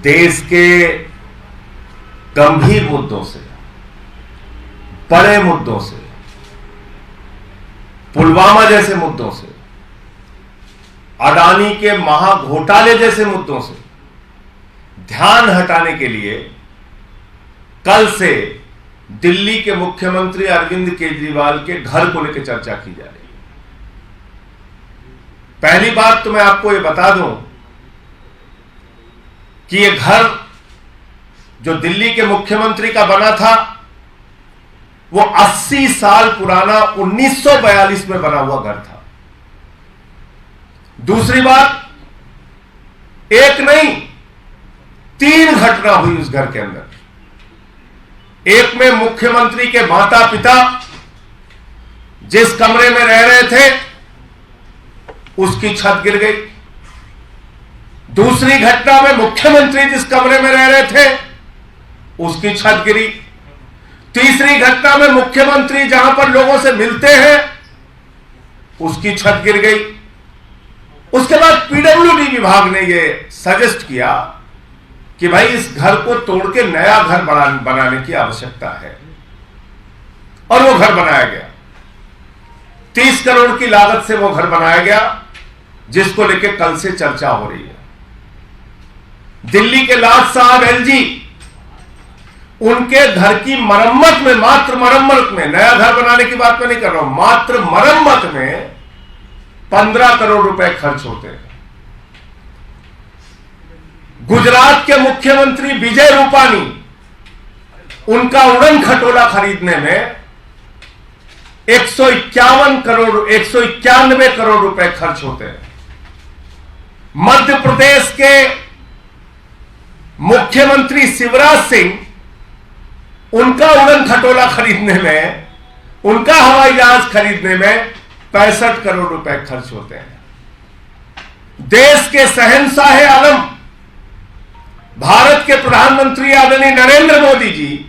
देश के गंभीर मुद्दों से, बड़े मुद्दों से, पुलवामा जैसे मुद्दों से, अडानी के महाघोटाले जैसे मुद्दों से ध्यान हटाने के लिए कल से दिल्ली के मुख्यमंत्री अरविंद केजरीवाल के घर को लेकर चर्चा की जा रही है। पहली बात तो मैं आपको यह बता दूं कि यह घर जो दिल्ली के मुख्यमंत्री का बना था वो 80 साल पुराना 1942 में बना हुआ घर था। दूसरी बात, एक नहीं 3 घटना हुई उस घर के अंदर। एक में मुख्यमंत्री के माता पिता जिस कमरे में रह रहे थे उसकी छत गिर गई। दूसरी घटना में मुख्यमंत्री जिस कमरे में रह रहे थे उसकी छत गिरी। तीसरी घटना में मुख्यमंत्री जहां पर लोगों से मिलते हैं उसकी छत गिर गई। उसके बाद पीडब्ल्यूडी विभाग ने यह सजेस्ट किया कि भाई इस घर को तोड़ के नया घर बनाने की आवश्यकता है, और वो घर बनाया गया। 30 करोड़ की लागत से वो घर बनाया गया, जिसको लेकर कल से चर्चा हो रही है। दिल्ली के लाट साहब एलजी, उनके घर की मरम्मत में, मात्र मरम्मत में, नया घर बनाने की बात मैं नहीं कर रहा हूं, मात्र मरम्मत में 15 करोड़ रुपए खर्च होते हैं। गुजरात के मुख्यमंत्री विजय रूपानी, उनका उड़न खटोला खरीदने में 191 करोड़ रुपए खर्च होते हैं। मध्य प्रदेश के मुख्यमंत्री शिवराज सिंह, उनका उड़न खटोला खरीदने में, उनका हवाई जहाज खरीदने में 65 करोड़ रुपए खर्च होते हैं। देश के शहंशाह आलम, भारत के प्रधानमंत्री आदरणीय नरेंद्र मोदी जी,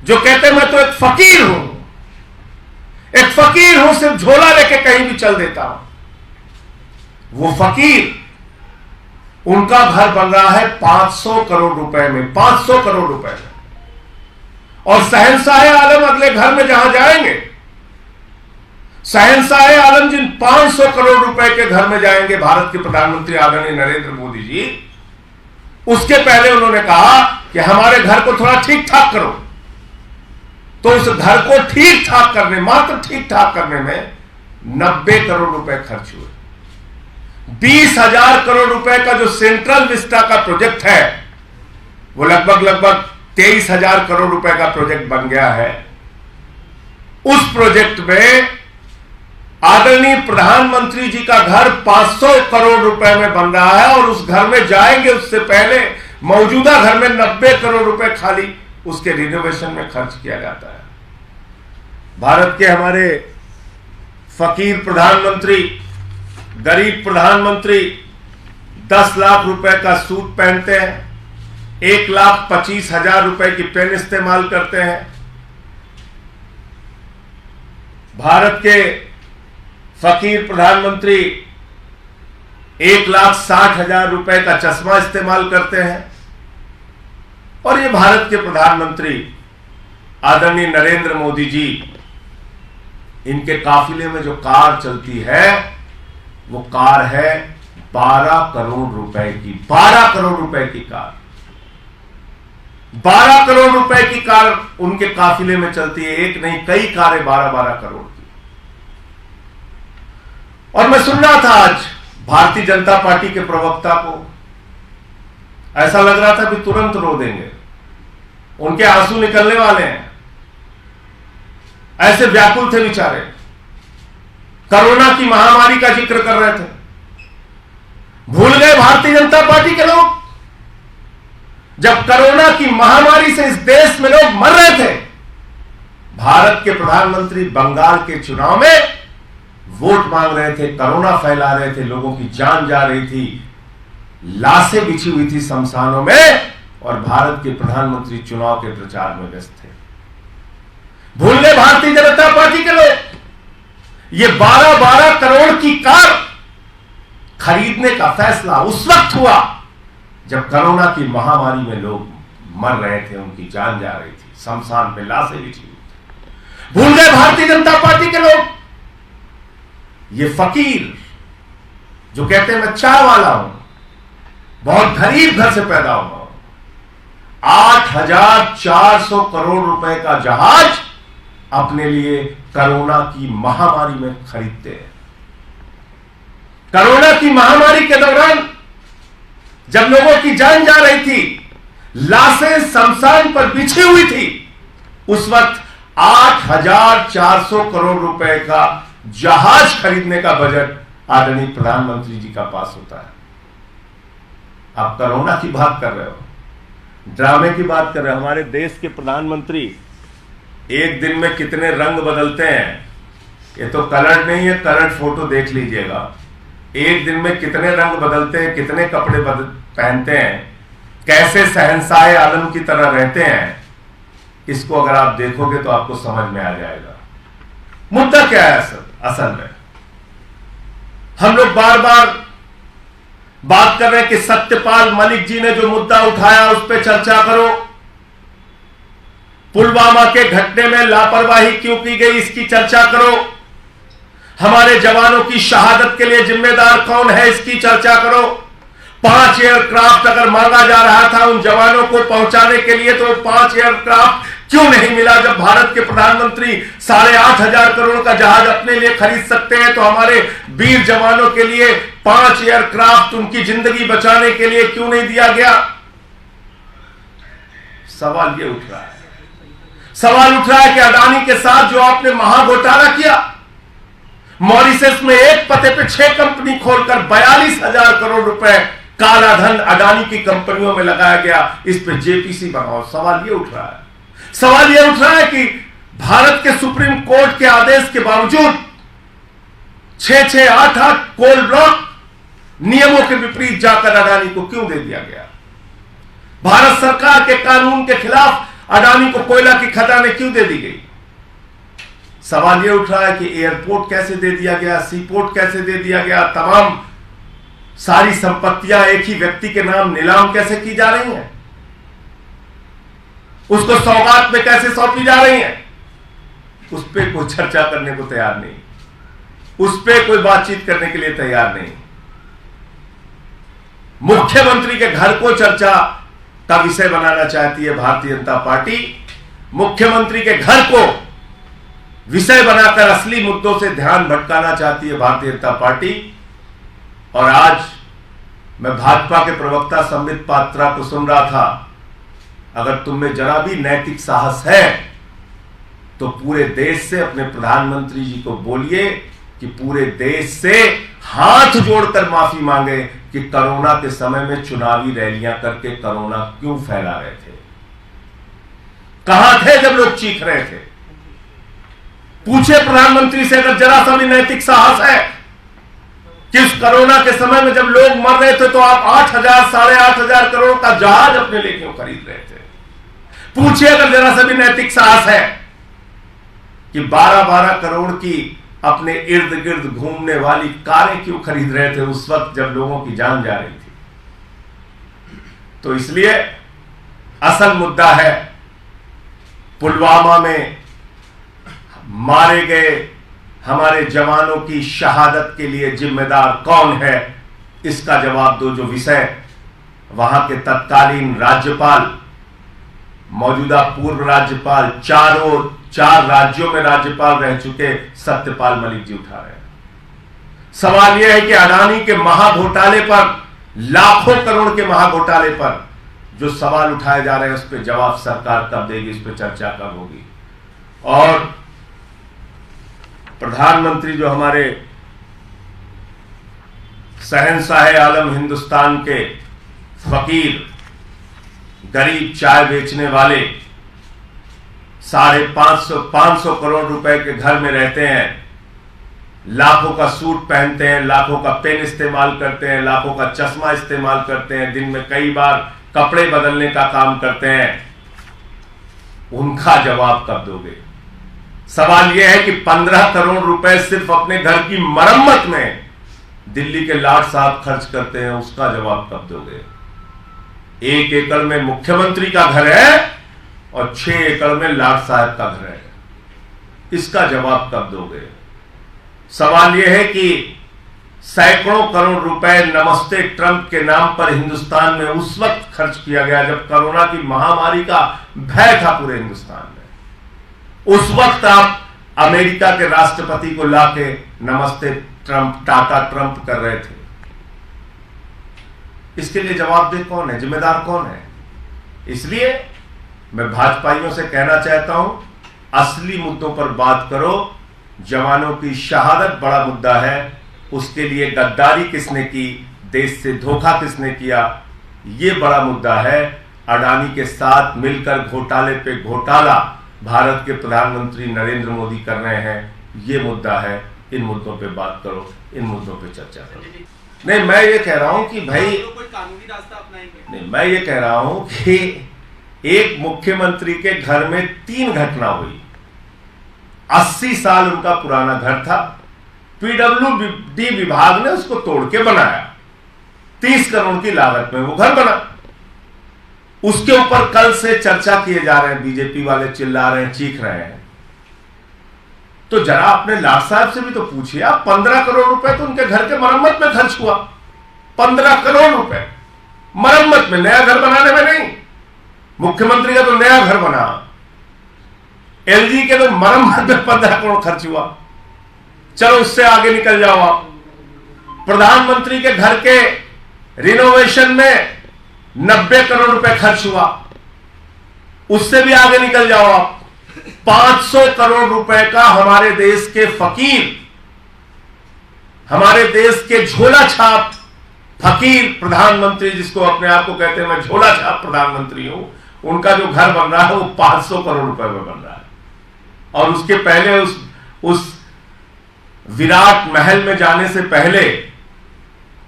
जो कहते हैं मैं तो एक फकीर हूं, सिर्फ झोला लेके कहीं भी चल देता हूं, वो फकीर, उनका घर बन रहा है 500 करोड़ रुपए में, 500 करोड़ रुपए में। और शहंशाह आलम अगले घर में जहां जाएंगे, शहंशाह आलम जिन 500 करोड़ रुपए के घर में जाएंगे भारत के प्रधानमंत्री आदरणीय नरेंद्र मोदी जी, उसके पहले उन्होंने कहा कि हमारे घर को थोड़ा ठीक ठाक करो। तो उस घर को ठीक ठाक करने, मात्र ठीक ठाक करने में 90 करोड़ रुपए खर्च हुए। 20,000 करोड़ रुपए का जो सेंट्रल विस्टा का प्रोजेक्ट है, वो लगभग 23,000 करोड़ रुपए का प्रोजेक्ट बन गया है। उस प्रोजेक्ट में आदरणीय प्रधानमंत्री जी का घर 500 करोड़ रुपए में बन रहा है, और उस घर में जाएंगे उससे पहले मौजूदा घर में 90 करोड़ रुपए खाली उसके रिनोवेशन में खर्च किया जाता है। भारत के हमारे फकीर प्रधानमंत्री, गरीब प्रधानमंत्री 10 लाख रुपए का सूट पहनते हैं, 1,25,000 रुपए की पेन इस्तेमाल करते हैं। भारत के फकीर प्रधानमंत्री 1,60,000 रुपए का चश्मा इस्तेमाल करते हैं। और ये भारत के प्रधानमंत्री आदरणीय नरेंद्र मोदी जी, इनके काफिले में जो कार चलती है वो कार है 12 करोड़ रुपए की, 12 करोड़ रुपए की कार, 12 करोड़ रुपए की कार उनके काफिले में चलती है। एक नहीं, कई कारें 12-12 करोड़ की। और मैं सुन रहा था आज भारतीय जनता पार्टी के प्रवक्ता को, ऐसा लग रहा था कि तुरंत रो देंगे, उनके आंसू निकलने वाले हैं, ऐसे व्याकुल थे बेचारे। कोरोना की महामारी का जिक्र कर रहे थे, भूल गए भारतीय जनता पार्टी के लोग, जब कोरोना की महामारी से इस देश में लोग मर रहे थे, भारत के प्रधानमंत्री बंगाल के चुनाव में वोट मांग रहे थे, कोरोना फैला रहे थे, लोगों की जान जा रही थी, लाशें बिछी हुई थी शमशानों में, और भारत के प्रधानमंत्री चुनाव के प्रचार में व्यस्त थे। भूल गए भारतीय जनता पार्टी के लोग। ये 12-12 करोड़ की कार खरीदने का फैसला उस वक्त हुआ जब कोरोना की महामारी में लोग मर रहे थे, उनकी जान जा रही थी, शमशान पे लाशें बिछी हुई थी। भूल गए भारतीय जनता पार्टी के लोग, ये फकीर जो कहते हैं मैं चाय वाला हूं, बहुत गरीब घर से पैदा हुआ हूं, 8,400 करोड़ रुपए का जहाज अपने लिए कोरोना की महामारी में खरीदते हैं। कोरोना की महामारी के दौरान जब लोगों की जान जा रही थी, लाशें शमशान पर बिछी हुई थी, उस वक्त 8,400 करोड़ रुपए का जहाज खरीदने का बजट आदरणीय प्रधानमंत्री जी का पास होता है। आप कोरोना की बात कर रहे हो, ड्रामे की बात कर रहे हो। हमारे देश के प्रधानमंत्री एक दिन में कितने रंग बदलते हैं, ये तो कलर नहीं है, कलर फोटो देख लीजिएगा। एक दिन में कितने रंग बदलते हैं, कितने कपड़े पहनते हैं, कैसे शहंशाह आलम की तरह रहते हैं, इसको अगर आप देखोगे तो आपको समझ में आ जाएगा। मुद्दा क्या है असल में? हम लोग बार बार बात कर रहे हैं कि सत्यपाल मलिक जी ने जो मुद्दा उठाया उस पर चर्चा करो, पुलवामा के घटने में लापरवाही क्यों की गई इसकी चर्चा करो, हमारे जवानों की शहादत के लिए जिम्मेदार कौन है इसकी चर्चा करो। 5 एयरक्राफ्ट अगर मांगा जा रहा था उन जवानों को पहुंचाने के लिए, तो 5 एयरक्राफ्ट क्यों नहीं मिला? जब भारत के प्रधानमंत्री 8,500 करोड़ का जहाज अपने लिए खरीद सकते हैं, तो हमारे वीर जवानों के लिए 5 एयरक्राफ्ट उनकी जिंदगी बचाने के लिए क्यों नहीं दिया गया? सवाल ये उठ रहा है। सवाल उठ रहा है कि अडानी के साथ जो आपने महाघोटाला किया, मॉरिशस में एक पते पे 6 कंपनी खोलकर 42,000 करोड़ रुपए काला धन अडानी की कंपनियों में लगाया गया, इस पे जेपीसी बनाओ। सवाल ये उठ रहा है। सवाल यह उठ रहा है कि भारत के सुप्रीम कोर्ट के आदेश के बावजूद 6-6, 8-8 कोल ब्लॉक नियमों के विपरीत जाकर अडानी को क्यों दे दिया गया? भारत सरकार के कानून के खिलाफ अडानी को कोयला की खदानें क्यों दे दी गई? सवाल यह उठ रहा है कि एयरपोर्ट कैसे दे दिया गया, सीपोर्ट कैसे दे दिया गया, तमाम सारी संपत्तियां एक ही व्यक्ति के नाम नीलाम कैसे की जा रही हैं, उसको सौगात में कैसे सौंपी जा रही हैं, उस पर कोई चर्चा करने को तैयार नहीं, उस पर कोई बातचीत करने के लिए तैयार नहीं। मुख्यमंत्री के घर को चर्चा का विषय बनाना चाहती है भारतीय जनता पार्टी। मुख्यमंत्री के घर को विषय बनाकर असली मुद्दों से ध्यान भटकाना चाहती है भारतीय जनता पार्टी। और आज मैं भाजपा के प्रवक्ता संबित पात्रा को सुन रहा था, अगर तुम में जरा भी नैतिक साहस है तो पूरे देश से अपने प्रधानमंत्री जी को बोलिए कि पूरे देश से हाथ जोड़कर माफी मांगे कि कोरोना के समय में चुनावी रैलियां करके कोरोना क्यों फैला रहे थे। कहां थे जब लोग चीख रहे थे? पूछे प्रधानमंत्री से अगर जरा सा भी नैतिक साहस है कि उस कोरोना के समय में जब लोग मर रहे थे तो आप 8,000, 8,500 करोड़ का जहाज अपने लिए क्यों खरीद रहे थे? पूछिए अगर जरा सा भी नैतिक साहस है कि 12-12 करोड़ की अपने इर्द गिर्द घूमने वाली कारें क्यों खरीद रहे थे उस वक्त जब लोगों की जान जा रही थी। तो इसलिए असल मुद्दा है पुलवामा में मारे गए हमारे जवानों की शहादत के लिए जिम्मेदार कौन है, इसका जवाब दो। जो विषय वहां के तत्कालीन राज्यपाल, मौजूदा पूर्व राज्यपाल, 4 राज्यों में राज्यपाल रह चुके सत्यपाल मलिक जी उठा रहे हैं। सवाल यह है कि अडानी के महाघोटाले पर, लाखों करोड़ के महाघोटाले पर जो सवाल उठाए जा रहे हैं, उस पर जवाब सरकार कब देगी, इस पर चर्चा कब होगी? और प्रधानमंत्री जो हमारे शहंशाह आलम हिंदुस्तान के फकीर, गरीब चाय बेचने वाले, 550 करोड़ रुपए के घर में रहते हैं, लाखों का सूट पहनते हैं, लाखों का पेन इस्तेमाल करते हैं, लाखों का चश्मा इस्तेमाल करते हैं, दिन में कई बार कपड़े बदलने का काम करते हैं, उनका जवाब कब दोगे? सवाल यह है कि 15 करोड़ रुपए सिर्फ अपने घर की मरम्मत में दिल्ली के लाट साहब खर्च करते हैं, उसका जवाब कब दोगे? 1 एकड़ में मुख्यमंत्री का घर है और 6 एकड़ में लाट साहब का घर है। इसका जवाब कब दोगे? सवाल यह है कि सैकड़ों करोड़ रुपए नमस्ते ट्रंप के नाम पर हिंदुस्तान में उस वक्त खर्च किया गया जब कोरोना की महामारी का भय था पूरे हिंदुस्तान में। उस वक्त आप अमेरिका के राष्ट्रपति को लाके नमस्ते ट्रंप, टाटा ट्रंप कर रहे थे। इसके लिए जवाबदेह कौन है, जिम्मेदार कौन है? इसलिए मैं भाजपाइयों से कहना चाहता हूं, असली मुद्दों पर बात करो। जवानों की शहादत बड़ा मुद्दा है, उसके लिए गद्दारी किसने की, देश से धोखा किसने किया, यह बड़ा मुद्दा है। अडानी के साथ मिलकर घोटाले पे घोटाला भारत के प्रधानमंत्री नरेंद्र मोदी कर रहे हैं, यह मुद्दा है। इन मुद्दों पे बात करो, इन मुद्दों पे चर्चा करो। नहीं, मैं ये कह रहा हूं कि भाई, कोई कानूनी रास्ता अपनाएंगे? नहीं, मैं ये कह रहा हूं कि एक मुख्यमंत्री के घर में 3 घटना हुई। 80 साल उनका पुराना घर था, पीडब्ल्यूडी विभाग ने उसको तोड़ के बनाया, 30 करोड़ की लागत में वो घर बना। उसके ऊपर कल से चर्चा किए जा रहे हैं, बीजेपी वाले चिल्ला रहे हैं, चीख रहे हैं। तो जरा अपने लाट साहब से भी तो पूछिए, आप 15 करोड़ रुपए तो उनके घर के मरम्मत में खर्च हुआ। 15 करोड़ रुपए मरम्मत में, नया घर बनाने में नहीं। मुख्यमंत्री का तो नया घर बना, एलजी के तो मरम्मत में 15 करोड़ खर्च हुआ। चलो उससे आगे निकल जाओ आप, प्रधानमंत्री के घर के रिनोवेशन में 90 करोड़ रुपए खर्च हुआ, उससे भी आगे निकल जाओ आप। 500 करोड़ रुपए का हमारे देश के फकीर, हमारे देश के झोला छाप फकीर प्रधानमंत्री, जिसको अपने आप को कहते हैं मैं झोला छाप प्रधानमंत्री हूं, उनका जो घर बन रहा है वो 500 करोड़ रुपए में बन रहा है। और उसके पहले उस विराट महल में जाने से पहले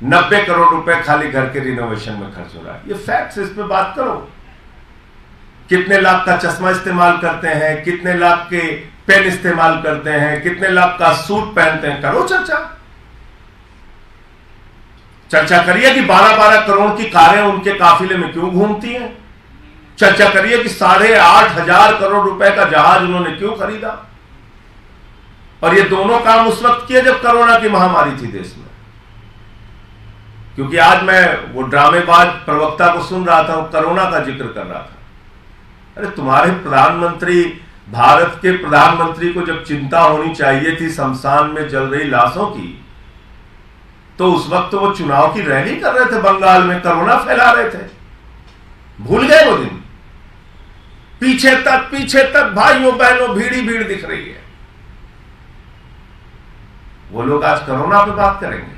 90 करोड़ रुपए खाली घर के रिनोवेशन में खर्च हो रहा है। ये फैक्ट्स, इस पे बात करो। कितने लाख का चश्मा इस्तेमाल करते हैं, कितने लाख के पेन इस्तेमाल करते हैं, कितने लाख का सूट पहनते हैं, करो चर्चा करिए कि 12-12 करोड़ की कारें उनके काफिले में क्यों घूमती हैं। चर्चा करिए कि 8,500 करोड़ रुपए का जहाज उन्होंने क्यों खरीदा। और ये दोनों काम उस वक्त किए जब कोरोना की महामारी थी देश में। क्योंकि आज मैं वो ड्रामेबाज प्रवक्ता को सुन रहा था, वो कोरोना का जिक्र कर रहा था। अरे तुम्हारे प्रधानमंत्री, भारत के प्रधानमंत्री को जब चिंता होनी चाहिए थी शमशान में जल रही लाशों की, तो उस वक्त तो वो चुनाव की रैली कर रहे थे बंगाल में, कोरोना फैला रहे थे। भूल गए वो दिन? पीछे तक भाइयों बहनों भीड़ भीड़ दिख रही है। वो लोग आज कोरोना पे बात करेंगे।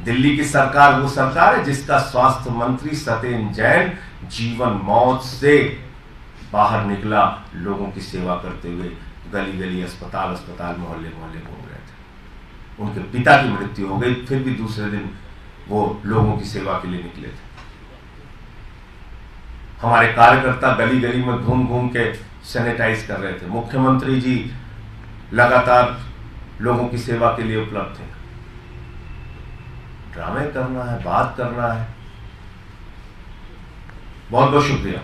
दिल्ली की सरकार वो सरकार है जिसका स्वास्थ्य मंत्री सत्येंद्र जैन जीवन मौत से बाहर निकला, लोगों की सेवा करते हुए गली गली, अस्पताल मोहल्ले घूम रहे थे। उनके पिता की मृत्यु हो गई, फिर भी दूसरे दिन वो लोगों की सेवा के लिए निकले थे। हमारे कार्यकर्ता गली गली में घूम घूम के सैनिटाइज कर रहे थे। मुख्यमंत्री जी लगातार लोगों की सेवा के लिए उपलब्ध थे। ड्रामे करना है, बात करना है। बहुत बहुत शुक्रिया।